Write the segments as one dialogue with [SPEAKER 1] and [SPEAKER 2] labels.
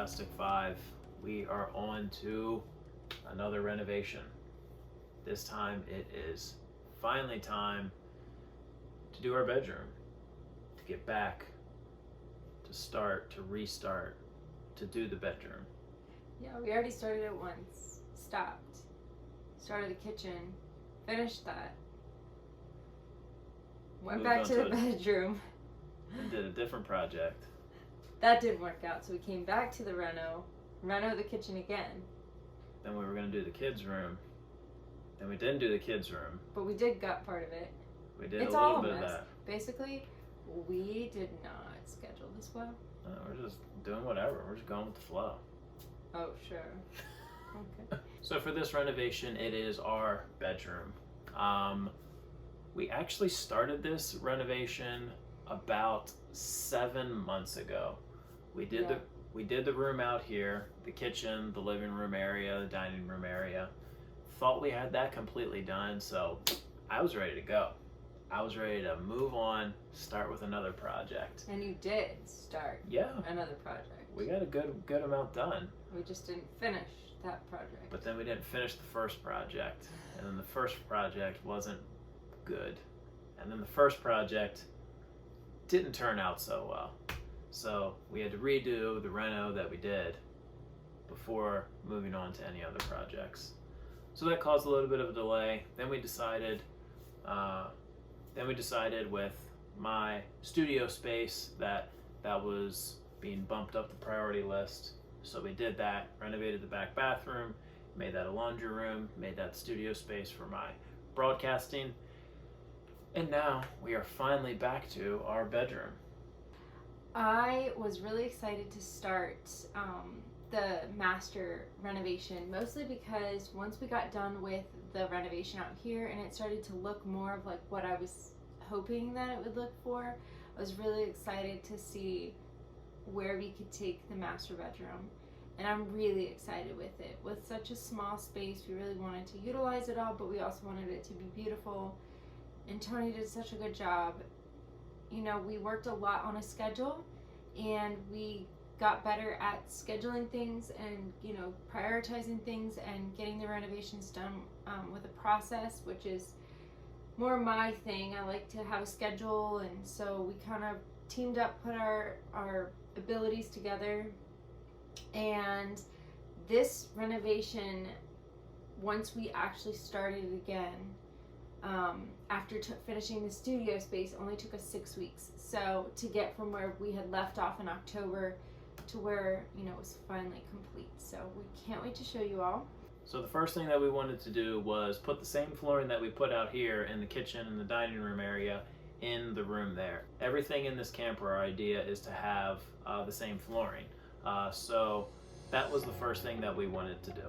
[SPEAKER 1] Fantastic Five, we are on to another renovation. This time it is finally time to do our bedroom, to get back, to start, to restart, to do the bedroom.
[SPEAKER 2] Yeah, we already started it once, stopped, started the kitchen, finished that, went
[SPEAKER 1] Moved
[SPEAKER 2] back
[SPEAKER 1] on
[SPEAKER 2] to
[SPEAKER 1] to
[SPEAKER 2] the bedroom.
[SPEAKER 1] And did a different project.
[SPEAKER 2] That didn't work out, so we came back to the reno the kitchen again.
[SPEAKER 1] Then we were going to do the kids' room. Then we didn't do the kids' room.
[SPEAKER 2] But we did gut part of it.
[SPEAKER 1] We did
[SPEAKER 2] It's
[SPEAKER 1] a
[SPEAKER 2] all
[SPEAKER 1] little
[SPEAKER 2] a
[SPEAKER 1] bit of
[SPEAKER 2] mess.
[SPEAKER 1] that.
[SPEAKER 2] Basically, we did not schedule this well.
[SPEAKER 1] No, we're just doing whatever. We're just going with the flow.
[SPEAKER 2] Oh, sure. Okay.
[SPEAKER 1] So for this renovation, it is our bedroom. We actually started this renovation about 7 months ago. We did the room out here, the kitchen, the living room area, the dining room area. Thought we had that completely done, so I was ready to go. I was ready to move on, start with another project.
[SPEAKER 2] And you did start another project.
[SPEAKER 1] We got a good amount done.
[SPEAKER 2] We just didn't finish that project.
[SPEAKER 1] But then we didn't finish the first project. And then the first project wasn't good. And then the first project didn't turn out so well. So we had to redo the reno that we did before moving on to any other projects. So that caused a little bit of a delay. Then we decided with my studio space that was being bumped up the priority list. So we did that, renovated the back bathroom, made that a laundry room, made that studio space for my broadcasting. And now we are finally back to our bedroom.
[SPEAKER 2] I was really excited to start the master renovation, mostly because once we got done with the renovation out here and it started to look more of like what I was hoping that it would look for, I was really excited to see where we could take the master bedroom. And I'm really excited with it. With such a small space, we really wanted to utilize it all, but we also wanted it to be beautiful. And Tony did such a good job. You know, we worked a lot on a schedule and we got better at scheduling things and, you know, prioritizing things and getting the renovations done with a process, which is more my thing. I like to have a schedule, and so we kind of teamed up, put our abilities together. And this renovation, once we actually started it again, after finishing the studio space, only took us 6 weeks. So to get from where we had left off in October to where, you know, it was finally complete. So we can't wait to show you all.
[SPEAKER 1] So the first thing that we wanted to do was put the same flooring that we put out here in the kitchen and the dining room area in the room there. Everything in this camper, our idea is to have the same flooring. So that was the first thing that we wanted to do.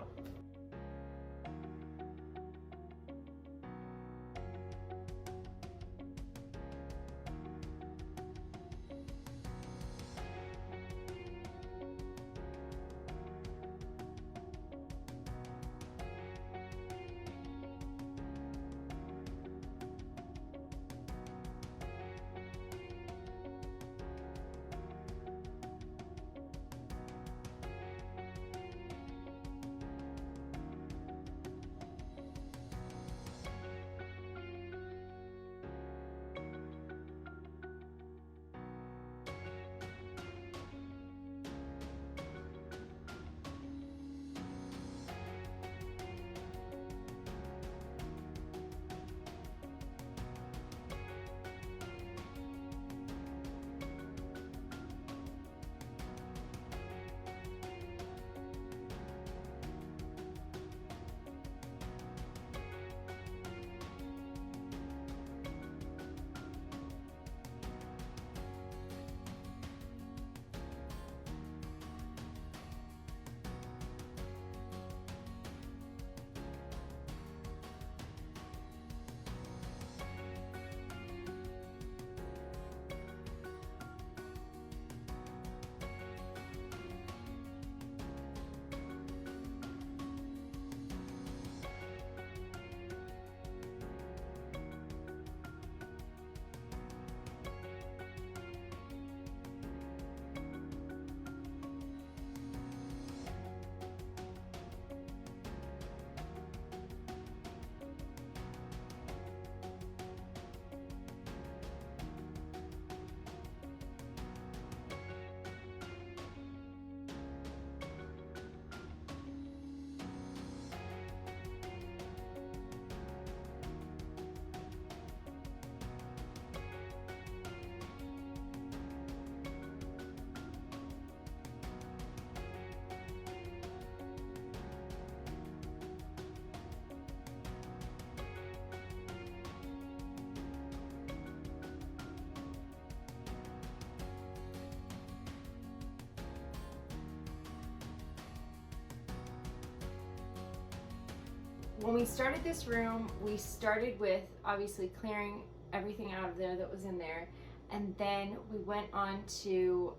[SPEAKER 2] when we started this room, we started with obviously clearing everything out of there that was in there. And then we went on to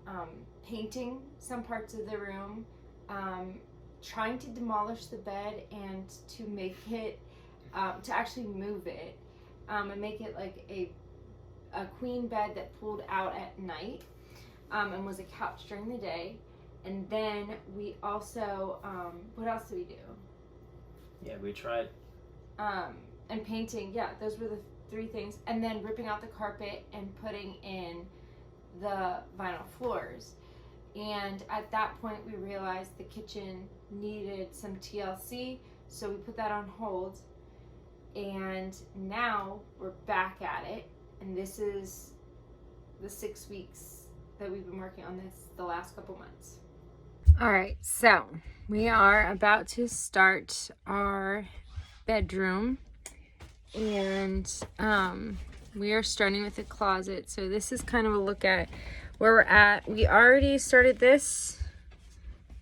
[SPEAKER 2] painting some parts of the room, trying to demolish the bed and to make it, to actually move it and make it like a queen bed that pulled out at night and was a couch during the day. And then we also, what else did we do?
[SPEAKER 1] Yeah, we tried.
[SPEAKER 2] And painting, yeah, those were the 3 things. And then ripping out the carpet and putting in the vinyl floors. And at that point, we realized the kitchen needed some TLC, so we put that on hold. And now we're back at it. And this is the 6 weeks that we've been working on this the last couple months. All right, so we are about to start our bedroom, and we are starting with the closet. So this is kind of a look at where we're at. We already started this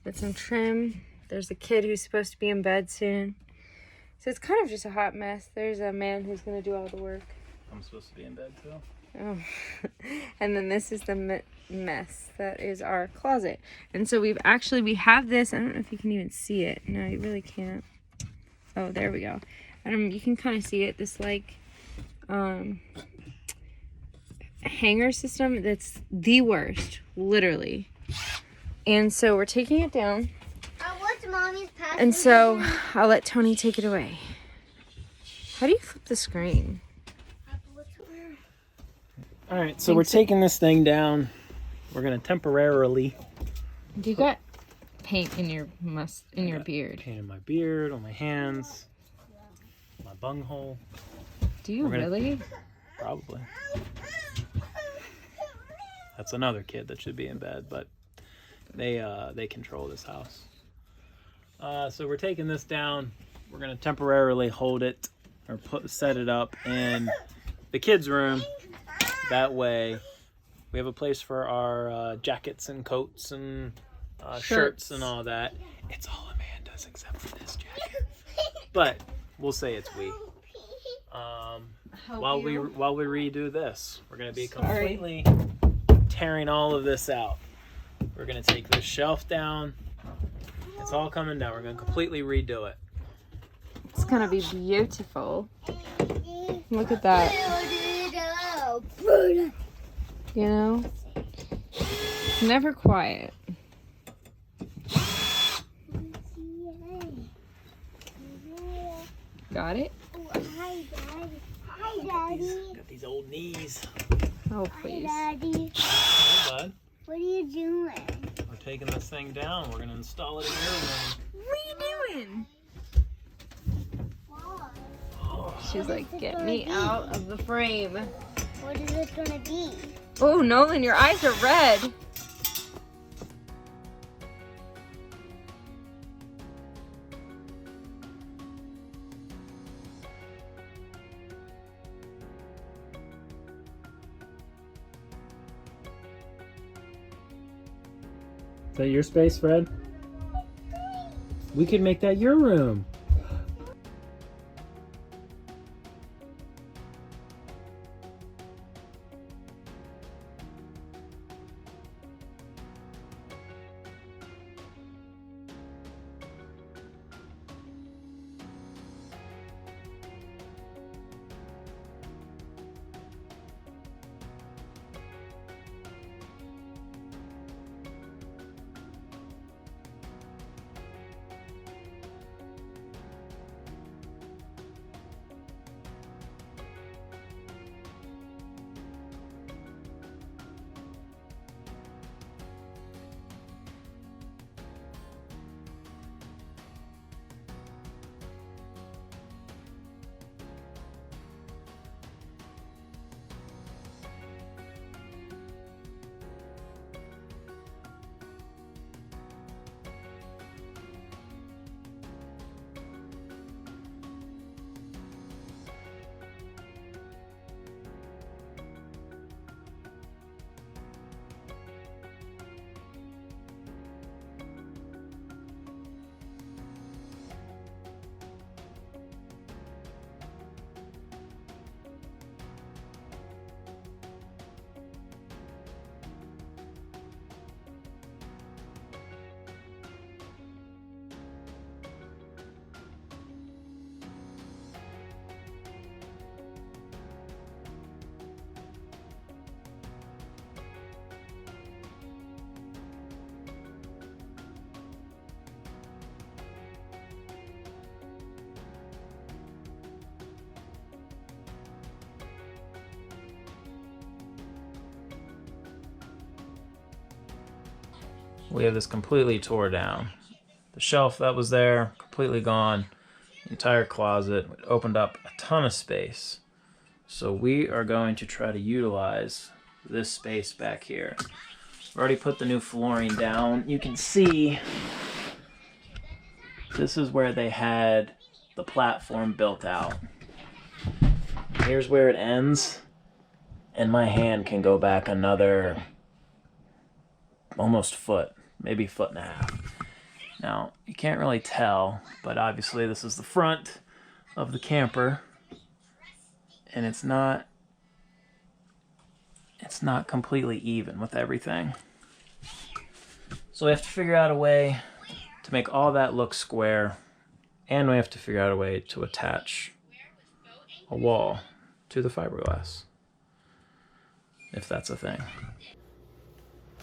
[SPEAKER 2] with some trim. There's a kid who's supposed to be in bed soon. So it's kind of just a hot mess. There's a man who's going to do all the work.
[SPEAKER 1] I'm supposed to be in bed too.
[SPEAKER 2] Oh. And then this is the mess that is our closet. And so we have this. I don't know if you can even see it. No, you really can't. Oh, there we go. You can kind of see it. This like hanger system that's the worst, literally. And so we're taking it down.
[SPEAKER 3] What's Mommy's password?
[SPEAKER 2] And so I'll let Tony take it away. How do you flip the screen?
[SPEAKER 1] All right, so we're taking this thing down. We're gonna temporarily.
[SPEAKER 2] You got paint in your beard.
[SPEAKER 1] Paint in my beard, on my hands, my bunghole.
[SPEAKER 2] Do you really?
[SPEAKER 1] Probably. That's another kid that should be in bed, but they control this house. So we're taking this down. We're gonna temporarily hold it or set it up in the kids' room. That way, we have a place for our jackets and coats and shirts and all that. It's all Amanda's except for this jacket. But we'll say it's we. While we redo this, we're gonna be completely tearing all of this out. We're gonna take this shelf down. It's all coming down. We're gonna completely redo it.
[SPEAKER 2] It's gonna be beautiful. Look at that. You know, it's never quiet. Got it?
[SPEAKER 3] Hi, Daddy. Hi, Daddy.
[SPEAKER 1] Got these old knees.
[SPEAKER 2] Oh, please.
[SPEAKER 3] Hi, Daddy.
[SPEAKER 1] Hey, bud.
[SPEAKER 3] What are you doing?
[SPEAKER 1] We're taking this thing down. We're gonna install it in your room.
[SPEAKER 2] What are you doing?
[SPEAKER 1] Oh,
[SPEAKER 2] She's like, get me out of the frame.
[SPEAKER 3] What is it gonna be?
[SPEAKER 2] Oh, Nolan, your eyes are red.
[SPEAKER 1] is that your space, Fred? We could make that your room. we have this completely tore down. The shelf that was there, completely gone. The entire closet. It opened up a ton of space. So we are going to try to utilize this space back here. I've already put the new flooring down. You can see this is where they had the platform built out. Here's where it ends. And my hand can go back another almost foot, maybe foot and a half. Now, you can't really tell, but obviously this is the front of the camper, and it's not completely even with everything. So we have to figure out a way to make all that look square, and we have to figure out a way to attach a wall to the fiberglass, if that's a thing.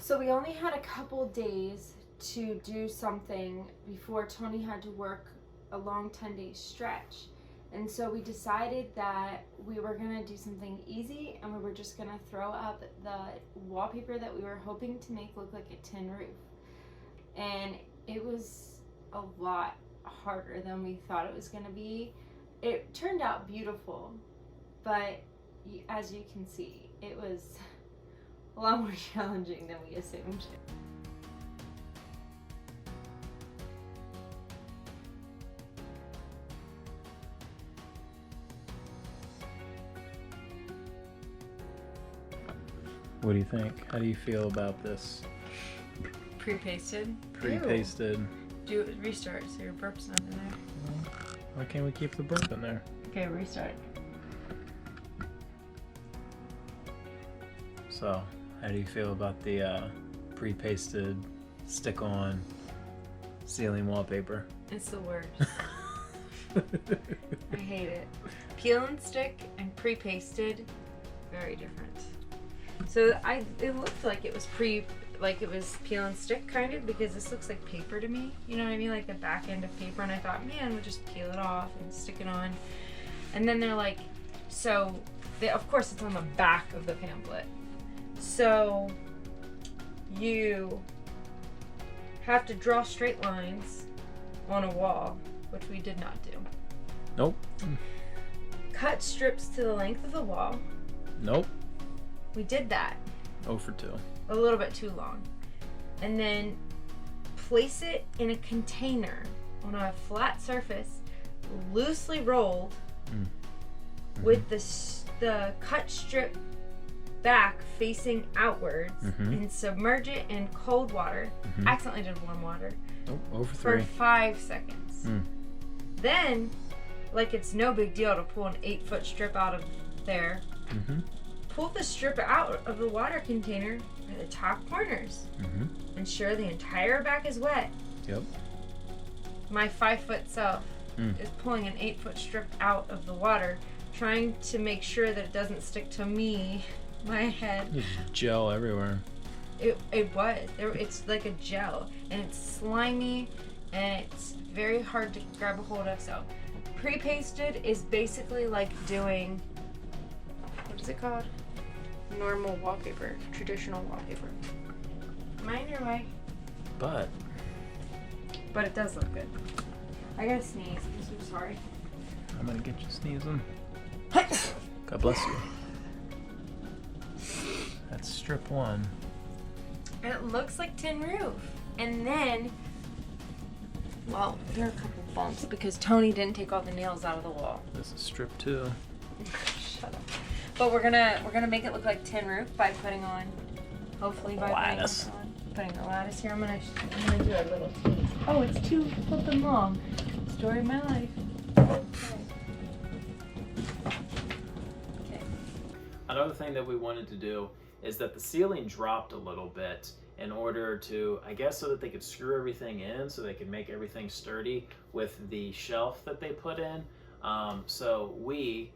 [SPEAKER 2] So we only had a couple days to do something before Tony had to work a long 10-day stretch. And so we decided that we were going to do something easy, and we were just going to throw up the wallpaper that we were hoping to make look like a tin roof. And it was a lot harder than we thought it was going to be. It turned out beautiful, but as you can see, it was a lot more challenging than we assumed.
[SPEAKER 1] What do you think? How do you feel about this?
[SPEAKER 2] Pre-pasted?
[SPEAKER 1] Pre-pasted.
[SPEAKER 2] Do it, restart so your burp's not in there.
[SPEAKER 1] Why can't we keep the burp in there?
[SPEAKER 2] Okay, restart.
[SPEAKER 1] So, how do you feel about the pre-pasted stick-on ceiling wallpaper?
[SPEAKER 2] It's the worst. I hate it. Peel and stick and pre-pasted, very different. So it looked like it was it was peel and stick kind of, because this looks like paper to me. You know what I mean? Like the back end of paper. And I thought, man, we'll just peel it off and stick it on. And then they're like, of course it's on the back of the pamphlet. So you have to draw straight lines on a wall, which we did not do.
[SPEAKER 1] Nope.
[SPEAKER 2] Cut strips to the length of the wall.
[SPEAKER 1] Nope.
[SPEAKER 2] We did that.
[SPEAKER 1] 0 for 2.
[SPEAKER 2] A little bit too long. And then place it in a container on a flat surface, loosely rolled, with the cut strip back facing outwards, and submerge it in cold water. Accidentally did warm water.
[SPEAKER 1] Nope. 0 for 3.
[SPEAKER 2] For 5 seconds. Then, like it's no big deal to pull an 8-foot strip out of there. Pull the strip out of the water container at the top corners. Ensure the entire back is wet.
[SPEAKER 1] Yep.
[SPEAKER 2] My 5-foot self is pulling an 8-foot strip out of the water, trying to make sure that it doesn't stick to me, my head.
[SPEAKER 1] There's gel everywhere.
[SPEAKER 2] It was. It's like a gel, and it's slimy, and it's very hard to grab a hold of. So, pre-pasted is basically like doing, what is it called? Normal wallpaper, traditional wallpaper. Mine your way.
[SPEAKER 1] But
[SPEAKER 2] it does look good. I gotta sneeze. I'm so sorry.
[SPEAKER 1] I'm gonna get you sneezing. God bless you. That's strip 1.
[SPEAKER 2] And it looks like tin roof. And then, well, there are a couple bumps because Tony didn't take all the nails out of the wall.
[SPEAKER 1] This is strip 2.
[SPEAKER 2] Shut up. But we're gonna make it look like tin roof by putting on, hopefully by
[SPEAKER 1] lattice.
[SPEAKER 2] putting the lattice here. I'm gonna do a little tease. Oh, it's too flippin' long. Story of my life. Okay.
[SPEAKER 1] Another thing that we wanted to do is that the ceiling dropped a little bit in order to, I guess, so that they could screw everything in, so they could make everything sturdy with the shelf that they put in. So we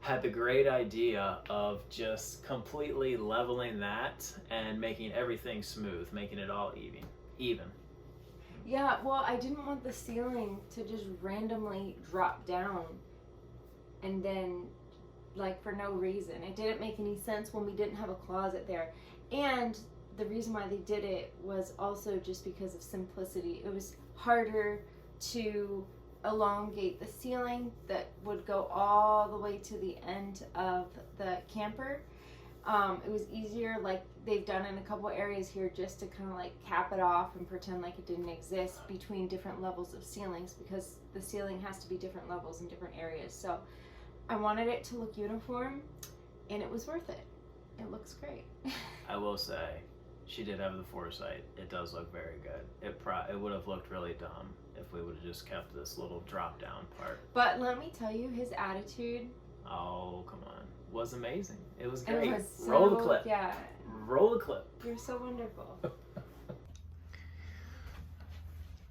[SPEAKER 1] had the great idea of just completely leveling that and making everything smooth, making it all even.
[SPEAKER 2] Yeah, well, I didn't want the ceiling to just randomly drop down and then, like, for no reason. It didn't make any sense when we didn't have a closet there. And the reason why they did it was also just because of simplicity. It was harder to elongate the ceiling that would go all the way to the end of the camper. It was easier, like they've done in a couple areas here, just to kind of like cap it off and pretend like it didn't exist between different levels of ceilings, because the ceiling has to be different levels in different areas. So I wanted it to look uniform, and it was worth it. It looks great.
[SPEAKER 1] I will say, she did have the foresight. It does look very good. It would have looked really dumb if we would have just kept this little drop down part.
[SPEAKER 2] But let me tell you, his attitude.
[SPEAKER 1] Oh, come on. Was amazing. It was great.
[SPEAKER 2] It was so,
[SPEAKER 1] roll the clip.
[SPEAKER 2] Yeah.
[SPEAKER 1] Roll the clip.
[SPEAKER 2] You're so wonderful.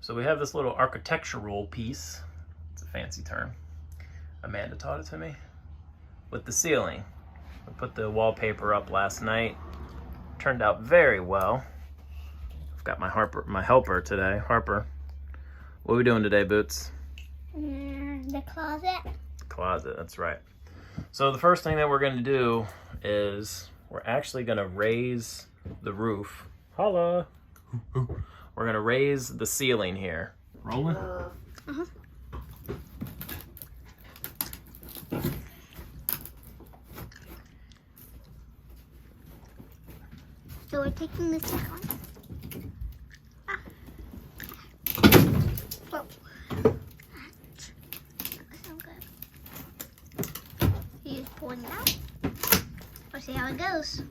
[SPEAKER 1] So we have this little architectural piece. It's a fancy term. Amanda taught it to me. With the ceiling. I put the wallpaper up last night. Turned out very well. I've got my helper today. Harper. What are we doing today, Boots?
[SPEAKER 3] The closet.
[SPEAKER 1] Closet, that's right. So the first thing that we're going to do is we're actually going to raise the roof. Holla! We're going to raise the ceiling here. Rolling?
[SPEAKER 3] Uh-huh. So we're taking this down. Ah. Whoa. That's so good. You just pulling it out. We'll see how it goes.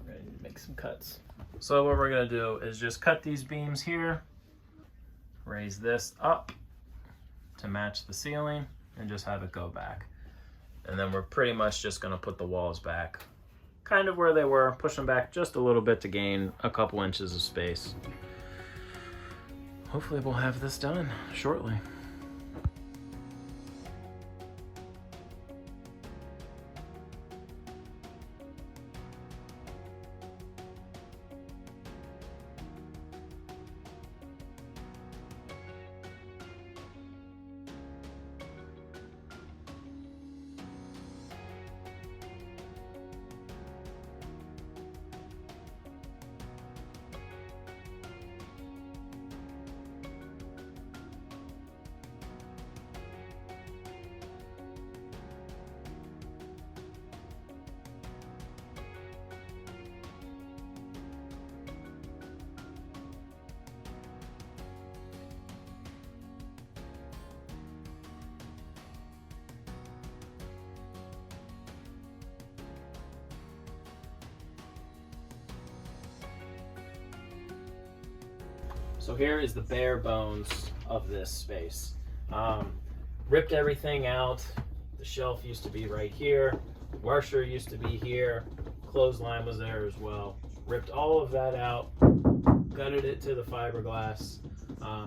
[SPEAKER 1] Ready to make some cuts. So what we're going to do is just cut these beams here, raise this up to match the ceiling, and just have it go back. And then we're pretty much just going to put the walls back kind of where they were, push them back just a little bit to gain a couple inches of space. Hopefully we'll have this done shortly. So here is the bare bones of this space. Ripped everything out. The shelf used to be right here. Washer used to be here. Clothesline was there as well. Ripped all of that out. Gutted it to the fiberglass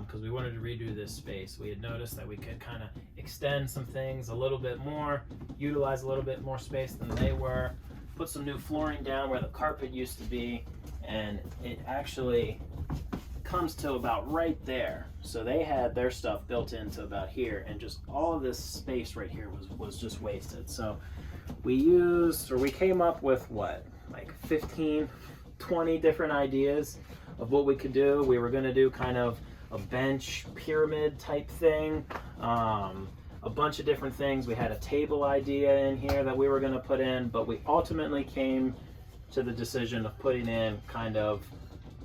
[SPEAKER 1] because we wanted to redo this space. We had noticed that we could kind of extend some things a little bit more, utilize a little bit more space than they were. Put some new flooring down where the carpet used to be, and it actually comes to about right there. So they had their stuff built into about here, and just all of this space right here was just wasted. So we came up with what, like 15, 20 different ideas of what we could do. We were going to do kind of a bench pyramid type thing, a bunch of different things. We had a table idea in here that we were going to put in, but we ultimately came to the decision of putting in kind of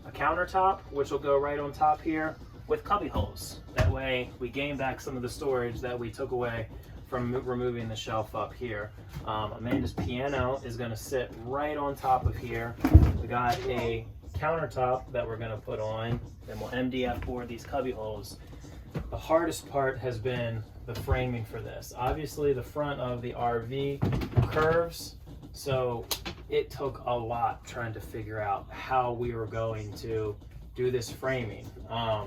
[SPEAKER 1] a countertop, which will go right on top here with cubby holes. That way we gain back some of the storage that we took away from removing the shelf up here. Amanda's piano is going to sit right on top of here. We got a countertop that we're going to put on, then we'll MDF board these cubby holes. The hardest part has been the framing for this. Obviously the front of the RV curves, so it took a lot trying to figure out how we were going to do this framing. I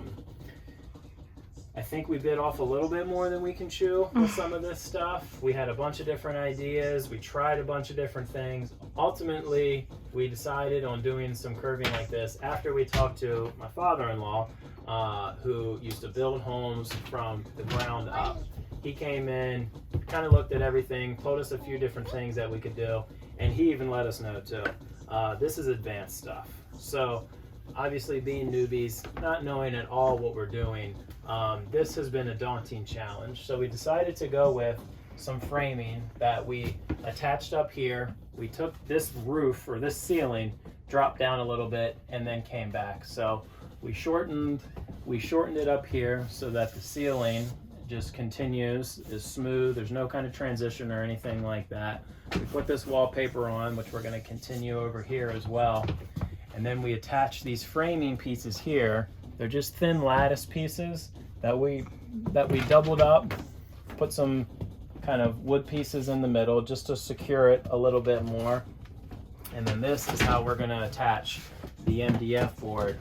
[SPEAKER 1] think we bit off a little bit more than we can chew with some of this stuff. We had a bunch of different ideas. We tried a bunch of different things. Ultimately, we decided on doing some curving like this after we talked to my father-in-law, who used to build homes from the ground up. He came in, kind of looked at everything, told us a few different things that we could do, and he even let us know too. This is advanced stuff. So obviously being newbies, not knowing at all what we're doing, this has been a daunting challenge. So we decided to go with some framing that we attached up here. We took this roof or this ceiling, dropped down a little bit, and then came back. So we shortened it up here so that the ceiling just continues, is smooth. There's no kind of transition or anything like that. We put this wallpaper on, which we're going to continue over here as well. And then we attach these framing pieces here. They're just thin lattice pieces that we doubled up, put some kind of wood pieces in the middle just to secure it a little bit more. And then this is how we're going to attach the MDF board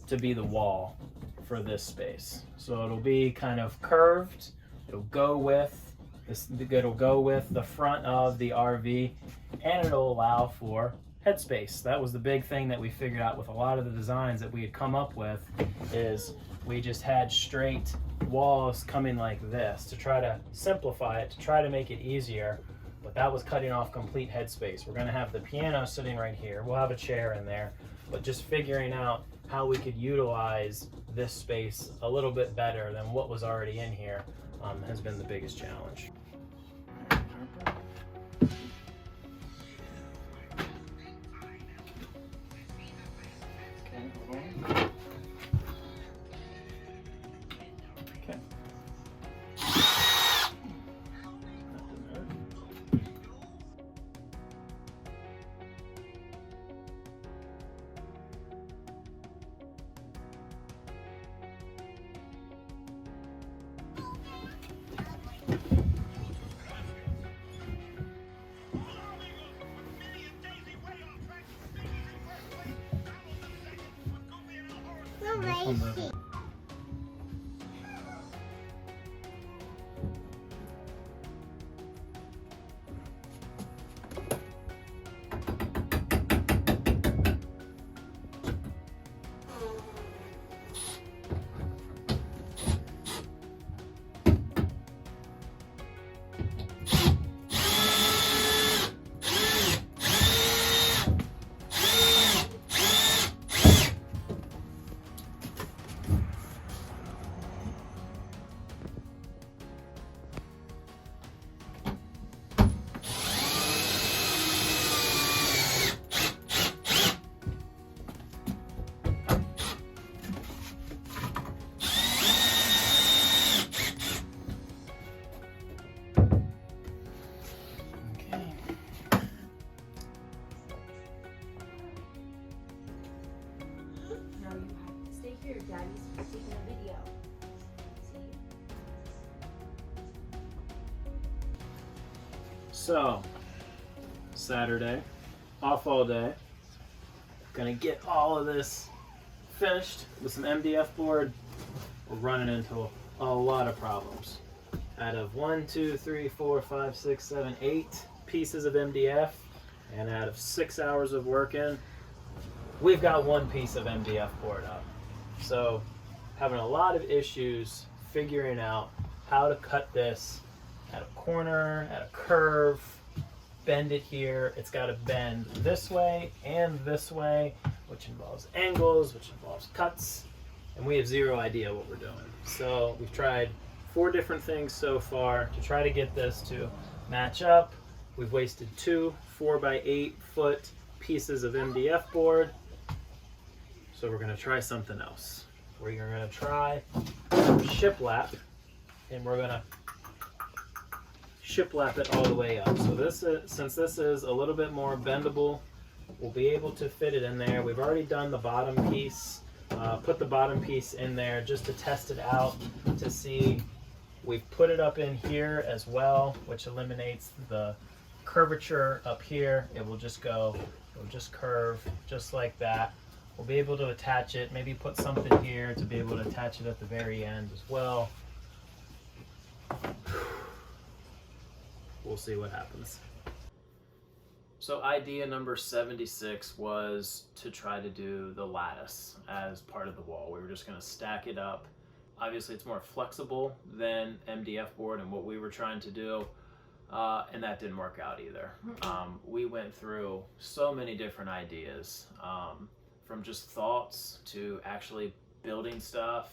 [SPEAKER 1] to be the wall for this space. So it'll be kind of curved. It'll go with the front of the RV, and it'll allow for headspace. That was the big thing that we figured out with a lot of the designs that we had come up with, is we just had straight walls coming like this to try to simplify it, to try to make it easier. But that was cutting off complete headspace. We're going to have the piano sitting right here. We'll have a chair in there, but just figuring out how we could utilize this space a little bit better than what was already in here has been the biggest challenge.
[SPEAKER 3] Amazing.
[SPEAKER 2] Daddy's taking a video. See?
[SPEAKER 1] So, Saturday, off all day. Gonna get all of this finished with some MDF board. We're running into a lot of problems. Out of 1, 2, 3, 4, 5, 6, 7, 8 pieces of MDF, and out of 6 hours of working, we've got 1 piece of MDF board up. So having a lot of issues figuring out how to cut this at a corner, at a curve, bend it here. It's got to bend this way and this way, which involves angles, which involves cuts, and we have zero idea what we're doing. So we've tried 4 different things so far to try to get this to match up. We've wasted 2 4x8 foot pieces of MDF board. So we're going to try something else. We're going to try shiplap, and we're going to shiplap it all the way up. So this is, since this is a little bit more bendable, we'll be able to fit it in there. We've already done the bottom piece, put the bottom piece in there just to test it out to see. We've put it up in here as well, which eliminates the curvature up here. It will just go, it will just curve just like that. We'll be able to attach it, maybe put something here to be able to attach it at the very end as well. We'll see what happens. So idea number 76 was to try to do the lattice as part of the wall. We were just going to stack it up obviously it's more flexible than MDF board and what we were trying to do, and that didn't work out either. We went through so many different ideas, from just thoughts to actually building stuff,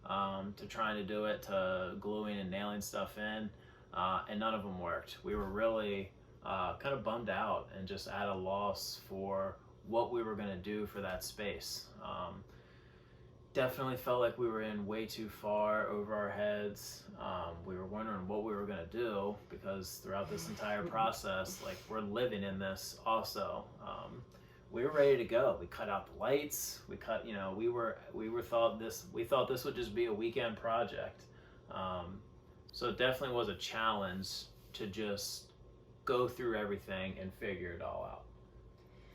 [SPEAKER 1] to trying to do it, to gluing and nailing stuff in, and none of them worked. We were really kind of bummed out and just at a loss for what we were going to do for that space. Definitely felt like we were in way too far over our heads. We were wondering what we were going to do, because throughout this entire process, like, we're living in this also. We were ready to go. We cut out the lights. We cut, we thought this would just be a weekend project. So it definitely was a challenge to just go through everything and figure it all out.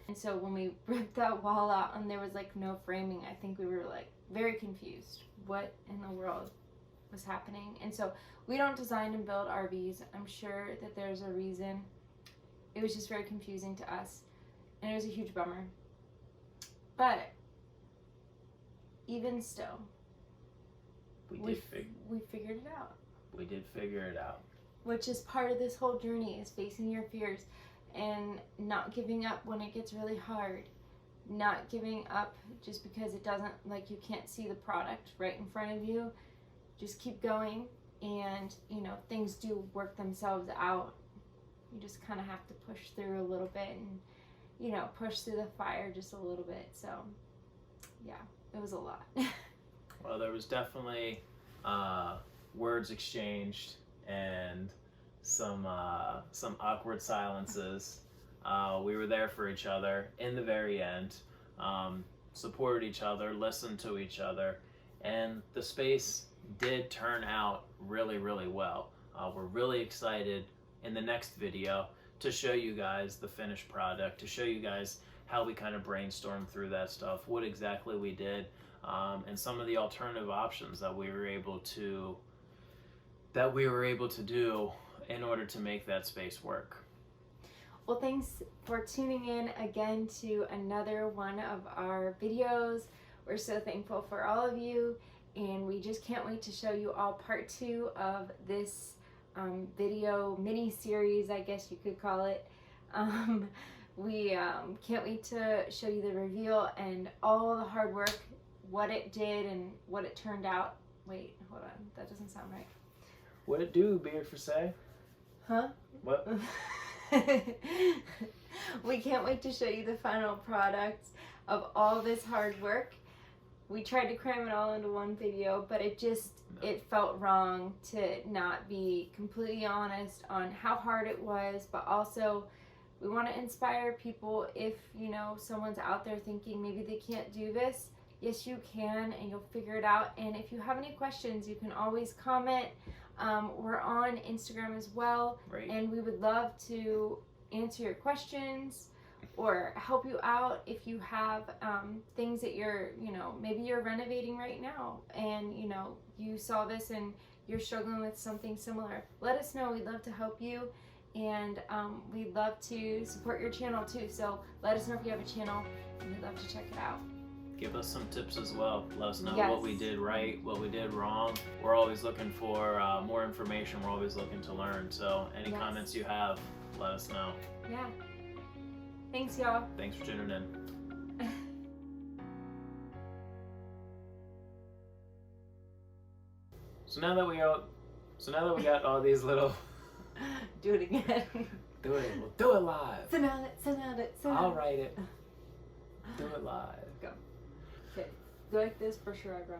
[SPEAKER 2] And so when we ripped that wall out and there was like no framing, I think we were like very confused. What in the world was happening? And so we don't design and build RVs. I'm sure that there's a reason. It was just very confusing to us, and it was a huge bummer. But even still, we figured it out.
[SPEAKER 1] We did figure it out.
[SPEAKER 2] Which is part of this whole journey, is facing your fears and not giving up when it gets really hard. Not giving up just because it doesn't, like, you can't see the product right in front of you. Just keep going, and things do work themselves out. You just kind of have to push through a little bit and push through the fire just a little bit. So yeah, it was a lot.
[SPEAKER 1] Well, there was definitely words exchanged and some awkward silences. We were there for each other in the very end, supported each other, listened to each other, and the space did turn out really, really well. We're really excited in the next video to show you guys the finished product, to show you guys how we kind of brainstormed through that stuff, what exactly we did, and some of the alternative options that we were able to do in order to make that space work.
[SPEAKER 2] Well, thanks for tuning in again to another one of our videos. We're so thankful for all of you, and we just can't wait to show you all part 2 of this video mini-series, I guess you could call it. We can't wait to show you the reveal and all the hard work, what it did and what it turned out. Wait, hold on, that doesn't sound right.
[SPEAKER 1] What it do, Beard for say?
[SPEAKER 2] Huh?
[SPEAKER 1] What?
[SPEAKER 2] We can't wait to show you the final product of all this hard work. We tried to cram it all into one video, but it felt wrong to not be completely honest on how hard it was, but also we want to inspire people. If someone's out there thinking maybe they can't do this, yes you can, and you'll figure it out. And if you have any questions, you can always comment. We're on Instagram as well,
[SPEAKER 1] Right.
[SPEAKER 2] And we would love to answer your questions or help you out if you have things that you're, maybe you're renovating right now and, you saw this and you're struggling with something similar. Let us know. We'd love to help you, and we'd love to support your channel too. So let us know if you have a channel, and we'd love to check it out.
[SPEAKER 1] Give us some tips as well. Let us know
[SPEAKER 2] Yes.
[SPEAKER 1] what we did right, what we did wrong. We're always looking for more information. We're always looking to learn. So any
[SPEAKER 2] Yes.
[SPEAKER 1] comments you have, let us know.
[SPEAKER 2] Yeah. Thanks, y'all.
[SPEAKER 1] Thanks for tuning in. So now that we got all these little
[SPEAKER 2] Do it again.
[SPEAKER 1] we'll do it live.
[SPEAKER 2] Send it.
[SPEAKER 1] I'll write it. Do it live.
[SPEAKER 2] Go. Okay. Go like this, brush your eyebrow.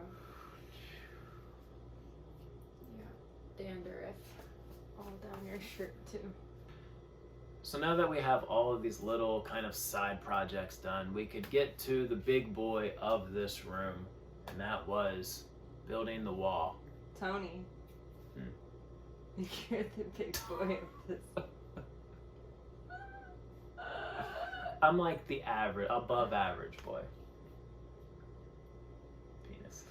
[SPEAKER 2] Yeah. Dandruff all down your shirt too.
[SPEAKER 1] So now that we have all of these little kind of side projects done, we could get to the big boy of this room, and that was building the wall.
[SPEAKER 2] Tony. You're the big boy of this.
[SPEAKER 1] I'm like the above average boy. Penis.